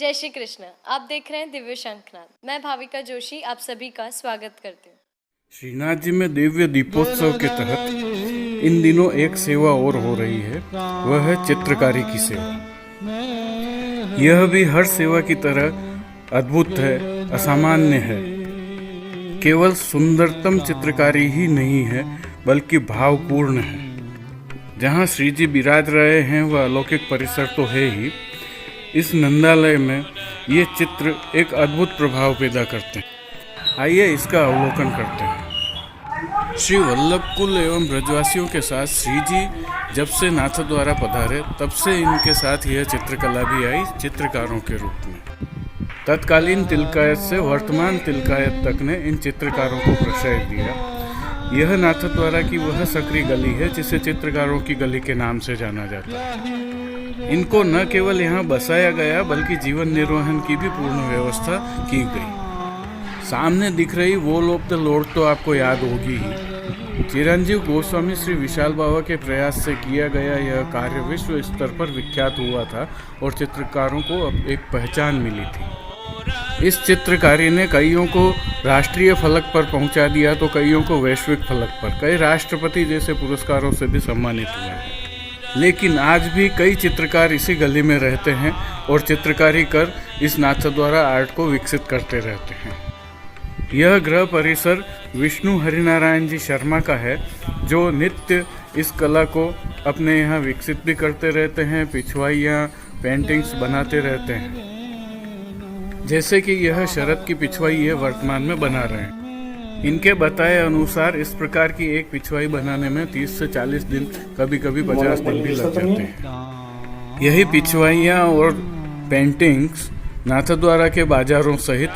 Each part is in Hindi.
जय श्री कृष्ण। आप देख रहे हैं दिव्य शंखनाद। मैं भाविका जोशी आप सभी का स्वागत करती हूँ। श्रीनाथ जी में दिव्य दीपोत्सव के तहत इन दिनों एक सेवा और हो रही है, वह है चित्रकारी की सेवा। यह भी हर सेवा की तरह अद्भुत है, असामान्य है। केवल सुंदरतम चित्रकारी ही नहीं है बल्कि भावपूर्ण है। जहाँ श्री जी विराज रहे हैं वह अलौकिक परिसर तो है ही, इस नंदालय में ये चित्र एक अद्भुत प्रभाव पैदा करते हैं। आइए इसका अवलोकन करते हैं। श्री वल्लभ कुल एवं ब्रजवासियों के साथ श्री जी जब से नाथ द्वारा पधारे तब से इनके साथ यह चित्रकला भी आई चित्रकारों के रूप में। तत्कालीन तिलकायत से वर्तमान तिलकायत तक ने इन चित्रकारों को प्रश्रय दिया। यह नाथ द्वारा की वह सकरी गली है जिसे चित्रकारों की गली के नाम से जाना जाता है। इनको न केवल यहाँ बसाया गया बल्कि जीवन निर्वहन की भी पूर्ण व्यवस्था की गई। सामने दिख रही वॉल ऑफ द लॉर्ड तो आपको याद होगी ही। चिरंजीव गोस्वामी श्री विशाल बाबा के प्रयास से किया गया यह कार्य विश्व स्तर पर विख्यात हुआ था और चित्रकारों को अब एक पहचान मिली थी। इस चित्रकारी ने कईयों को राष्ट्रीय फलक पर पहुंचा दिया तो कईयों को वैश्विक फलक पर, कई राष्ट्रपति जैसे पुरस्कारों से भी सम्मानित हुए हैं। लेकिन आज भी कई चित्रकार इसी गली में रहते हैं और चित्रकारी कर इस नाथ द्वारा आर्ट को विकसित करते रहते हैं। यह गृह परिसर विष्णु हरिनारायण जी शर्मा का है, जो नित्य इस कला को अपने यहाँ विकसित भी करते रहते हैं, पिछवाइयाँ पेंटिंग्स बनाते रहते हैं। जैसे कि यह शरद की पिछवाई ये वर्तमान में बना रहे हैं। इनके बताए अनुसार इस प्रकार की एक पिछवाई बनाने में 30 से 40 दिन, कभी कभी 50 दिन भी लग जाते हैं। यही पिछवाइयाँ और पेंटिंग्स नाथ द्वारा के बाजारों सहित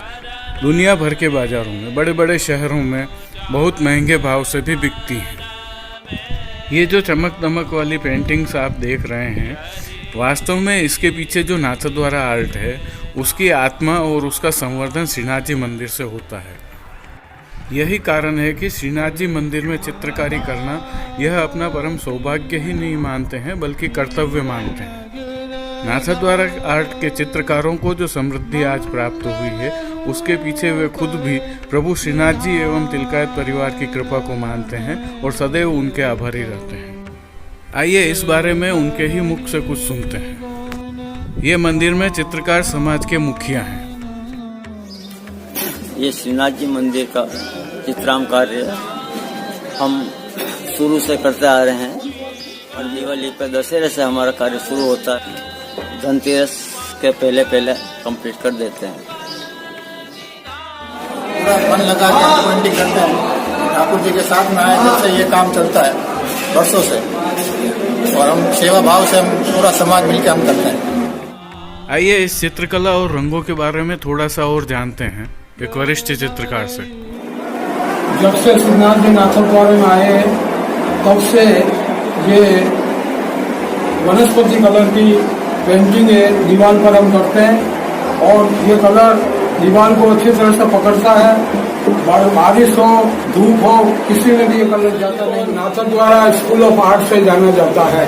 दुनिया भर के बाजारों में, बड़े बड़े शहरों में बहुत महंगे भाव से भी बिकती हैं। ये जो चमक दमक वाली पेंटिंग्स आप देख रहे हैं, वास्तव में इसके पीछे जो नाथ द्वारा आर्ट है उसकी आत्मा और उसका संवर्धन श्रीनाथ जी मंदिर से होता है। यही कारण है कि श्रीनाथ जी मंदिर में चित्रकारी करना यह अपना परम सौभाग्य ही नहीं मानते हैं बल्कि कर्तव्य मानते हैं। नाथ द्वारा आर्ट के चित्रकारों को जो समृद्धि आज प्राप्त हुई है उसके पीछे वे खुद भी प्रभु श्रीनाथ जी एवं तिलकायत परिवार की कृपा को मानते हैं और सदैव उनके आभारी रहते हैं। आइए इस बारे में उनके ही मुख से कुछ सुनते हैं। ये मंदिर में चित्रकार समाज के मुखिया हैं। ये श्रीनाथ जी मंदिर का चित्रांकन कार्य हम शुरू से करते आ रहे हैं और दिवाली पे दशहरे से हमारा कार्य शुरू होता है। धनतेरस के पहले कंप्लीट कर देते हैं। पूरा मन लगा के पेंटिंग करते हैं। ठाकुर जी के साथ में आए जब से ये काम चलता है वर्षों से, और हम सेवा भाव से हम पूरा समाज मिलकर हम करते हैं। आइए इस चित्रकला और रंगों के बारे में थोड़ा सा और जानते हैं एक वरिष्ठ चित्रकार से। जब से श्रीनाथ जी नाथद्वारा में आए तब से ये वनस्पति कलर की पेंटिंग दीवार पर हम करते हैं और ये कलर दीवार को अच्छी तरह से पकड़ता है। बारिश हो धूप हो किसी में भी ये कलर जाता नहीं। नाथद्वारा स्कूल ऑफ आर्ट से जाना जाता है।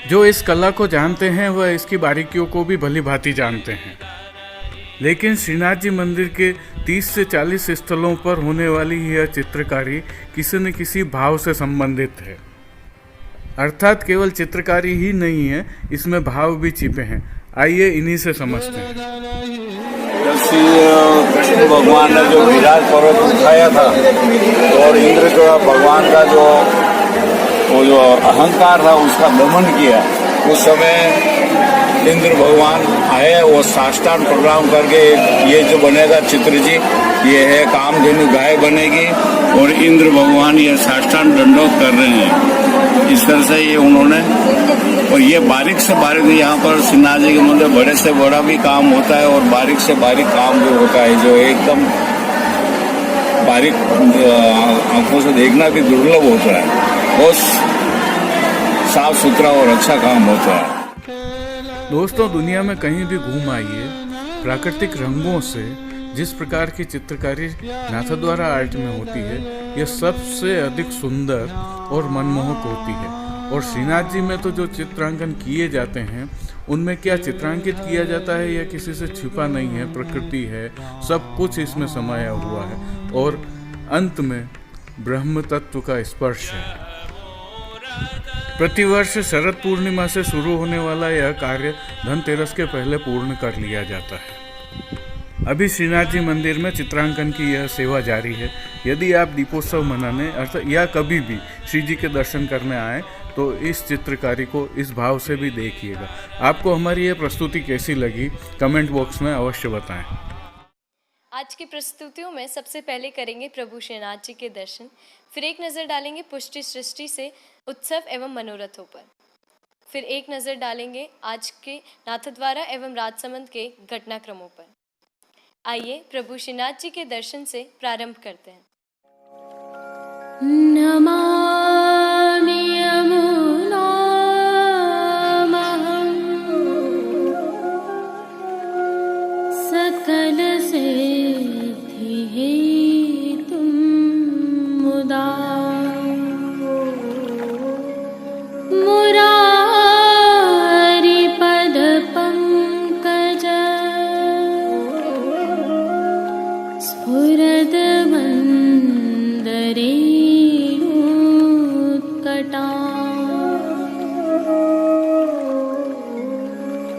जो इस कला को जानते हैं वह इसकी बारीकियों को भी भली भांति जानते हैं। लेकिन श्रीनाथ जी मंदिर के 30 से 40 स्थलों पर होने वाली यह चित्रकारी किसी न किसी भाव से संबंधित है। अर्थात केवल चित्रकारी ही नहीं है, इसमें भाव भी छिपे हैं। आइए इन्हीं से समझते हैं। जब श्री कृष्ण भगवान ने जो विराट पर्वत उठाया था और इंद्र जो भगवान का जो अहंकार था उसका दमन किया, उस समय इंद्र भगवान आए, वो साष्टांग प्रणाम करके ये जो बनेगा चित्र जी, ये है कामधेनु गाय बनेगी और इंद्र भगवान ये साष्टांग दंडोत कर रहे हैं। इस तरह से ये उन्होंने, और ये बारीक से बारीक, यहाँ पर श्रीनाथ जी के मंदिर बड़े से बड़ा भी काम होता है और बारीक से बारीक काम भी होता है, जो एकदम बारीक आंखों से देखना भी दुर्लभ होता है। बहुत साफ सुथरा और अच्छा काम होता है। दोस्तों, दुनिया में कहीं भी घूम आइए, प्राकृतिक रंगों से जिस प्रकार की चित्रकारी नाथ द्वारा आर्ट में होती है, यह सबसे अधिक सुंदर और मनमोहक होती है और श्रीनाथ जी में तो जो चित्रांकन किए जाते हैं उनमें क्या चित्रांकित किया जाता है या किसी से छिपा नहीं है, प्रकृति है, सब कुछ इसमें समाया हुआ है और अंत में ब्रह्म तत्व का स्पर्श है। प्रतिवर्ष शरद पूर्णिमा से शुरू होने वाला यह कार्य धनतेरस के पहले पूर्ण कर लिया जाता है। अभी श्रीनाथ जी मंदिर में चित्रांकन की यह सेवा जारी है। यदि आप दीपोत्सव मनाने अर्थात या कभी भी श्री जी के दर्शन करने आए तो इस चित्रकारी को इस भाव से भी देखिएगा। आपको हमारी यह प्रस्तुति कैसी लगी कमेंट बॉक्स में अवश्य बताएं। आज की प्रस्तुतियों में सबसे पहले करेंगे प्रभु श्रीनाथ जी के दर्शन, फिर एक नज़र डालेंगे पुष्टि सृष्टि से उत्सव एवं मनोरथों पर, फिर एक नज़र डालेंगे आज के नाथद्वारा एवं राजसमंद के घटनाक्रमों पर। आइए प्रभु श्रीनाथ जी के दर्शन से प्रारंभ करते हैं। नमामि यमुनामहं सकल सिद्धि हेतुं मुदा मुरारि पद पंकज स्फुरद मंदरेणुत्कटा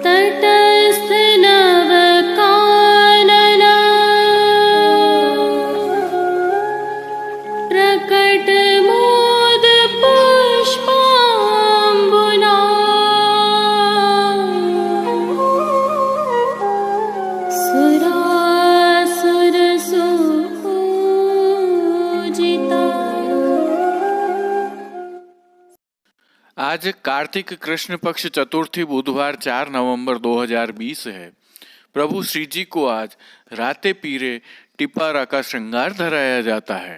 तटस्थ नवकानन प्रकट मोद पुष्पाम्बुना सुरासुर सुपूजिता। आज कार्तिक कृष्ण पक्ष चतुर्थी बुधवार 4 नवंबर 2020 है। प्रभु श्री जी को आज राते पीरे टिपारा का श्रृंगार धराया जाता है।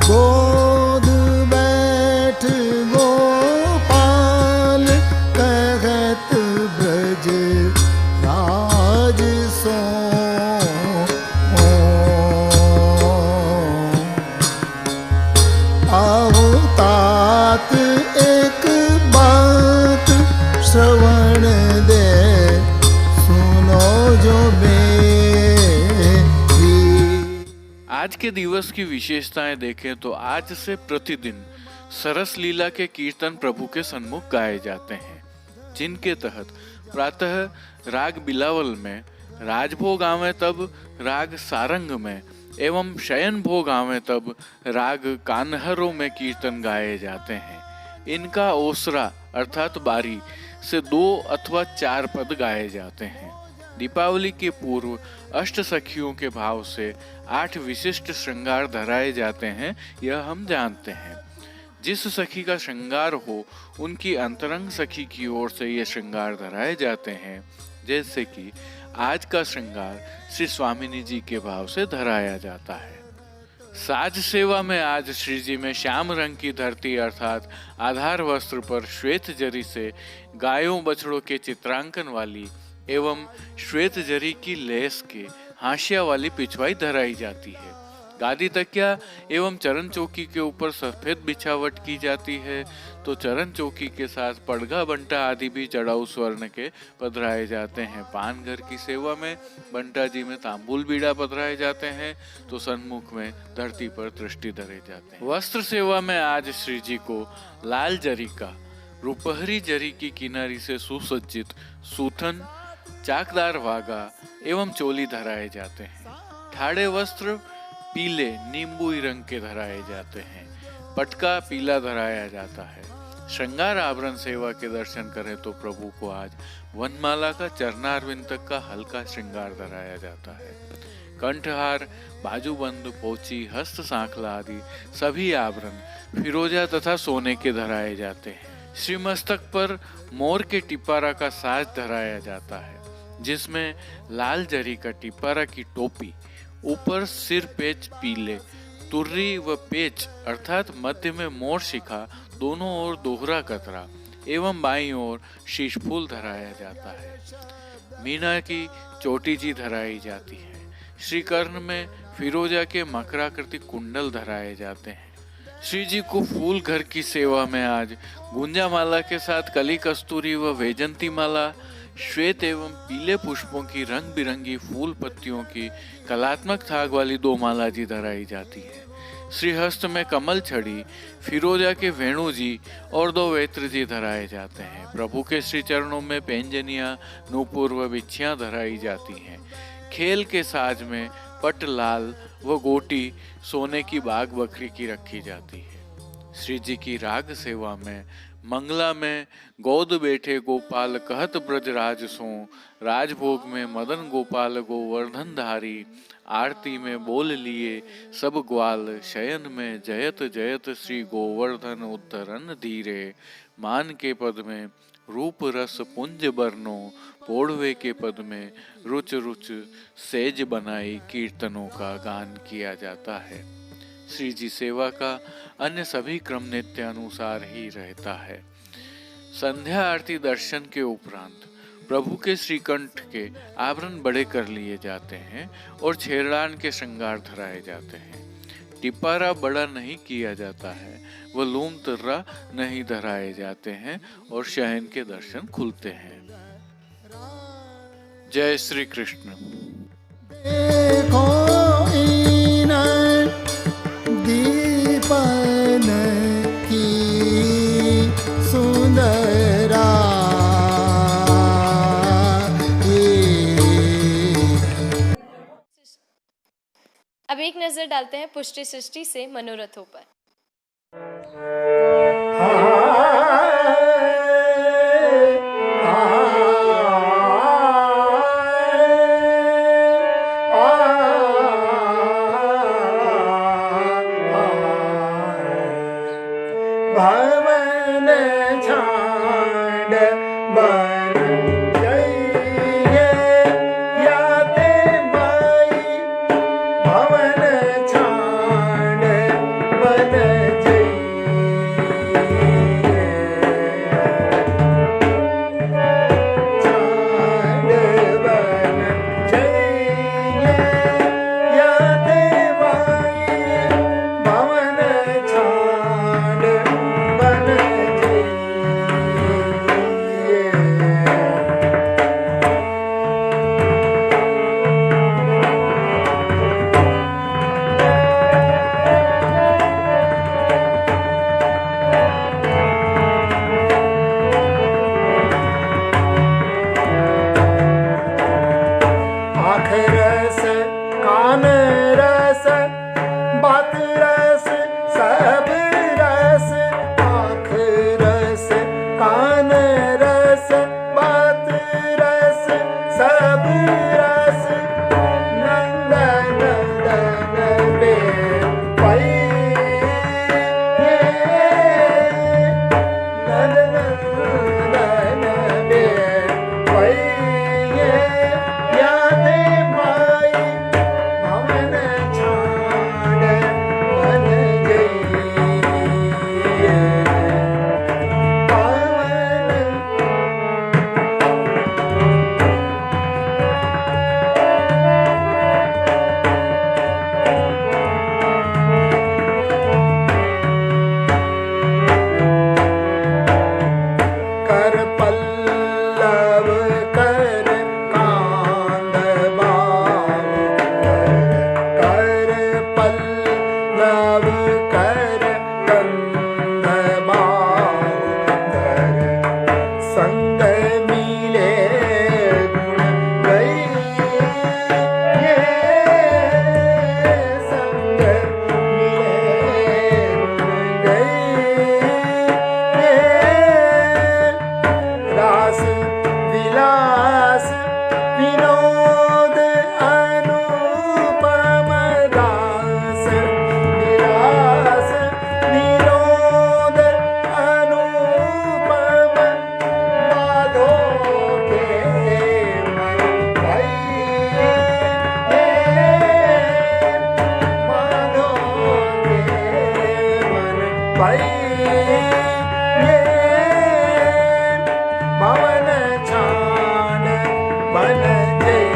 गोद बैठ गोपाल कहत ब्रज राज सो आओ तात एक बात श्रवण दे सुनो जो बेरी। आज के दिवस की विशेषताएं देखें तो आज से प्रतिदिन सरस लीला के कीर्तन प्रभु के सन्मुख गाए जाते हैं, जिनके तहत प्रातः राग बिलावल में, राजभोग आवे तब राग सारंग में एवं शयन भोग आवे तब राग कान्हरों में कीर्तन गाए जाते हैं। इनका ओसरा अर्थात बारी से 2 अथवा 4 पद गाए जाते हैं। दीपावली के पूर्व अष्ट सखियों के भाव से 8 विशिष्ट श्रृंगार धराए जाते हैं, यह हम जानते हैं। जिस सखी का श्रृंगार हो उनकी अंतरंग सखी की ओर से ये श्रृंगार धराए जाते हैं। जैसे कि आज का श्रृंगार श्री स्वामिनी जी के भाव से धराया जाता है। साज सेवा में आज श्री जी में श्याम रंग की धरती अर्थात आधार वस्त्र पर श्वेत जरी से गायों बछड़ों के चित्रांकन वाली एवं श्वेत जरी की लेस के हाशिया वाली पिछवाई धराई जाती है। गादी तकिया एवं चरण चौकी के ऊपर सफेद बिछावट की जाती है, तो चरण चौकी के साथ पड़गा बंटा आदि भी चढ़ाऊ स्वर्ण के पधराए जाते हैं। पान घर की सेवा में बंटा जी में तांबूल बीड़ा पधराए जाते हैं, तो सन्मुख में धरती पर दृष्टि धरे जाते हैं। वस्त्र सेवा में आज श्री जी को लाल जरी का रुपहरी जरी की किनारी से सुसज्जित सूथन, चाकदार वागा एवं चोली धराए जाते हैं। ठाड़े वस्त्र पीले नींबुई रंग के धराए जाते हैं। पटका पीला धराया जाता है। श्रृंगार आभरण सेवा के दर्शन करें तो प्रभु को आज वनमाला का चरणारविंद तक का हल्का श्रृंगार धराया जाता है। कंठहार, बाजूबंद, पोची, हस्त सांखला आदि सभी आभरण फिरोजा तथा सोने के धराए जाते हैं। श्री मस्तक पर मोर के टिपारा का साज धराया जाता है, जिसमें लाल जरी का टिपारा की टोपी, ऊपर सिर पेच पीले, तुर्री व पेच अर्थात मध्य में मोर शिखा, दोनों ओर दोहरा कतरा एवं बाईं ओर शीश फूल धराया जाता है। मीना की चोटी जी धराई जाती है। श्री कर्ण में फिरोजा के मकराकृति कुंडल धराए जाते हैं। श्री जी को फूल घर की सेवा में आज गुंजा माला के साथ कली कस्तूरी व वैजंती माला, श्वेत एवं पीले पुष्पों की रंग बिरंगी फूल पत्तियों की कलात्मक थाग वाली 2 माला जी धराई जाती है। श्रीहस्त में कमल छड़ी, फिरोजा के वेणु जी और 2 वेत्र जी धराए जाते हैं। प्रभु के श्री चरणों में पैंजनिया, नूपुर व बिछियां धराई जाती हैं। खेल के साज में पट लाल व गोटी सोने की बाग बकरी की रखी जाती है। श्री जी की राग सेवा में मंगला में गोद बैठे गोपाल कहत ब्रजराज सो, राजभोग में मदन गोपाल गोवर्धन धारी, आरती में बोल लिए सब ग्वाल, शयन में जयत जयत श्री गोवर्धन उद्धरन धीरे, मान के पद में रूप रस पुंज बरनो, पोढ़वे के पद में रुच रुच सेज बनाई कीर्तनों का गान किया जाता है। श्री जी सेवा का अन्य सभी क्रम नित्य अनुसार ही रहता है। संध्या आरती दर्शन के उपरांत प्रभु के श्रीकंठ के आभरण बड़े कर लिए जाते हैं और छेरड़ान के श्रृंगार धराए जाते हैं। टिपारा बड़ा नहीं किया जाता है, वह लूम तर्रा नहीं धराए जाते हैं और शयन के दर्शन खुलते हैं। जय श्री कृष्ण। देखो इन दीपन की सुंदरा अब एक नजर डालते हैं पुष्टि सृष्टि से मनोरथों पर। भवन छांड बन जइए याते माई, भवन छांड बन जइए, छांड बन जइए याते माई, भवन छांड बन जइए। आँख रस कान रस बात रस सब रस, आँख रस कान रस बात रस सब रस, नंदन नंदन बे नंदन नंदन बे याते माई, भवन छांड बन जइए, पावन कर पल्लव कर कांद बाऊ, कर पल्लव कर कंद बाऊ, संग मिले गुण गई, संग मिले गुण गई, रास विलास विनोद अनुपम दास, विलास विनोद अनुपम, माधो के मन भाई, माधो के मन भाई, भवन छांड बन जइए,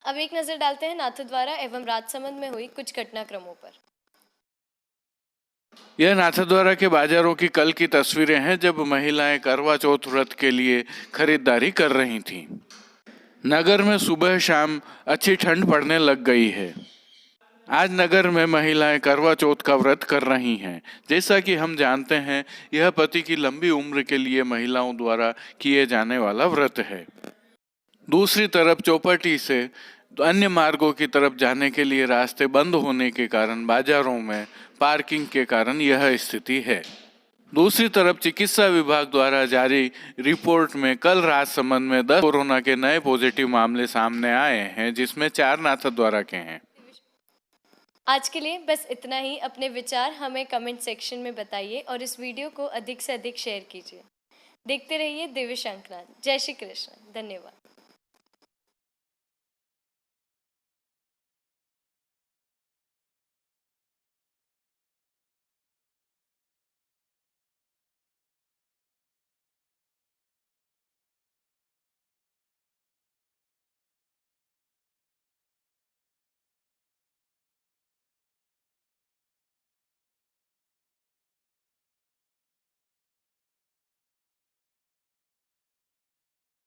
अब एक नजर डालते हैं नाथद्वारा एवं राजसमंद में हुई कुछ घटनाक्रमों पर। यह नाथद्वारा के बाजारों की कल की तस्वीरें हैं जब महिलाएं करवा चौथ व्रत के लिए खरीदारी कर रही थीं। नगर में सुबह शाम अच्छी ठंड पड़ने लग गई है। आज नगर में महिलाएं करवा चौथ का व्रत कर रही हैं। जैसा कि हम जानते हैं, यह पति की लंबी उम्र के लिए महिलाओं द्वारा किए जाने वाला व्रत है। दूसरी तरफ चौपाटी से अन्य मार्गों की तरफ जाने के लिए रास्ते बंद होने के कारण बाजारों में पार्किंग के कारण यह स्थिति है। दूसरी तरफ चिकित्सा विभाग द्वारा जारी रिपोर्ट में कल राजसमंद में 10 कोरोना के नए पॉजिटिव मामले सामने आए हैं, जिसमें 4 नाथद्वारा के हैं। आज के लिए बस इतना ही। अपने विचार हमें कमेंट सेक्शन में बताइए और इस वीडियो को अधिक से अधिक शेयर कीजिए। देखते रहिए दिव्य शंखनाद। जय श्री कृष्ण। धन्यवाद।